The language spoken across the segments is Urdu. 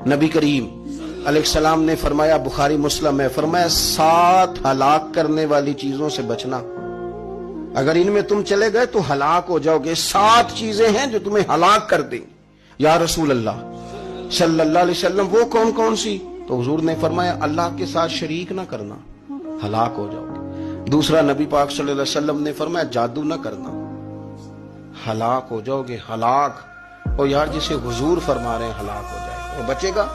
نبی کریم علیہ السلام نے فرمایا، بخاری مسلم ہے، فرمایا 7 ہلاک کرنے والی چیزوں سے بچنا، اگر ان میں تم چلے گئے تو ہلاک ہو جاؤ گے۔ 7 چیزیں ہیں جو تمہیں ہلاک کر دیں۔ یا رسول اللہ صلی اللہ علیہ وسلم وہ کون کون سی؟ تو حضور نے فرمایا اللہ کے ساتھ شریک نہ کرنا، ہلاک ہو جاؤ گے۔ دوسرا نبی پاک صلی اللہ علیہ وسلم نے فرمایا جادو نہ کرنا، ہلاک ہو جاؤ گے، ہلاک۔ اور یار جسے حضور فرما رہے ہیں ہلاک ہو جائے وہ بچے گا؟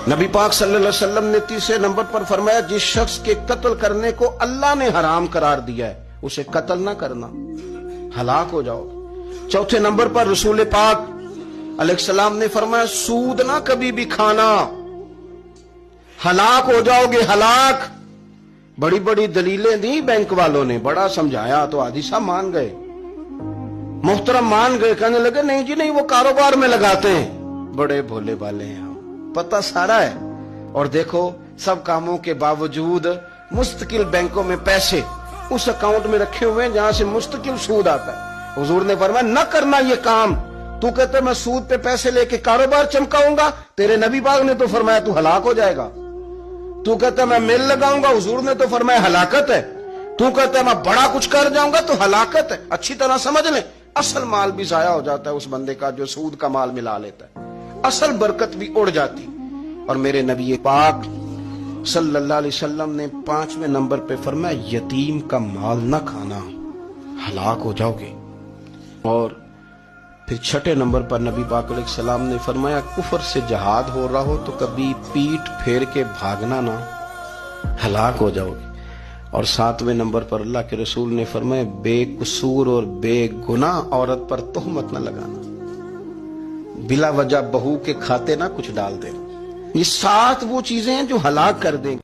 نبی پاک صلی اللہ علیہ وسلم نے تیسرے نمبر پر فرمایا جس شخص کے قتل کرنے کو اللہ نے حرام قرار دیا ہے اسے قتل نہ کرنا، ہلاک ہو جاؤ گے۔ چوتھے نمبر پر رسول پاک علیہ السلام نے فرمایا سود نہ کبھی بھی کھانا، ہلاک ہو جاؤ گے، ہلاک۔ بڑی بڑی دلیلیں دی بینک والوں نے، بڑا سمجھایا تو حاجی صاحب مان گئے، محترم مان گئے، کہنے لگے نہیں جی نہیں وہ کاروبار میں لگاتے ہیں۔ بڑے بھولے والے ہیں ہم، پتہ سارا ہے۔ اور دیکھو سب کاموں کے باوجود مستقل بینکوں میں پیسے اس اکاؤنٹ میں رکھے ہوئے ہیں جہاں سے مستقل سود آتا ہے۔ حضور نے فرمایا نہ کرنا یہ کام۔ تو کہتے میں سود پہ پیسے لے کے کاروبار چمکاؤں گا، تیرے نبی پاک نے تو فرمایا تو ہلاک ہو جائے گا۔ تو کہتا میں مل لگاؤں گا، حضور نے تو فرمایا ہلاکت ہے۔ تو کہتا میں بڑا کچھ کر جاؤں گا تو ہلاکت ہے۔ اچھی طرح سمجھ لیں، اصل مال بھی ضائع ہو جاتا ہے اس بندے کا جو سود کا مال ملا لیتا ہے، اصل برکت بھی اڑ جاتی۔ اور میرے نبی پاک صلی اللہ علیہ وسلم نے 5ویں نمبر پہ فرمایا یتیم کا مال نہ کھانا، ہلاک ہو جاؤ گے۔ اور پھر 6 نمبر پر نبی پاک علیہ السلام نے فرمایا کفر سے جہاد ہو رہا ہو تو کبھی پیٹ پھیر کے بھاگنا نہ، ہلاک ہو جاؤ گے۔ اور 7ویں نمبر پر اللہ کے رسول نے فرمایا بے قصور اور بے گناہ عورت پر تہمت نہ لگانا، بلا وجہ بہو کے کھاتے نہ کچھ ڈال دینا۔ یہ 7 وہ چیزیں ہیں جو ہلاک کر دیں گے۔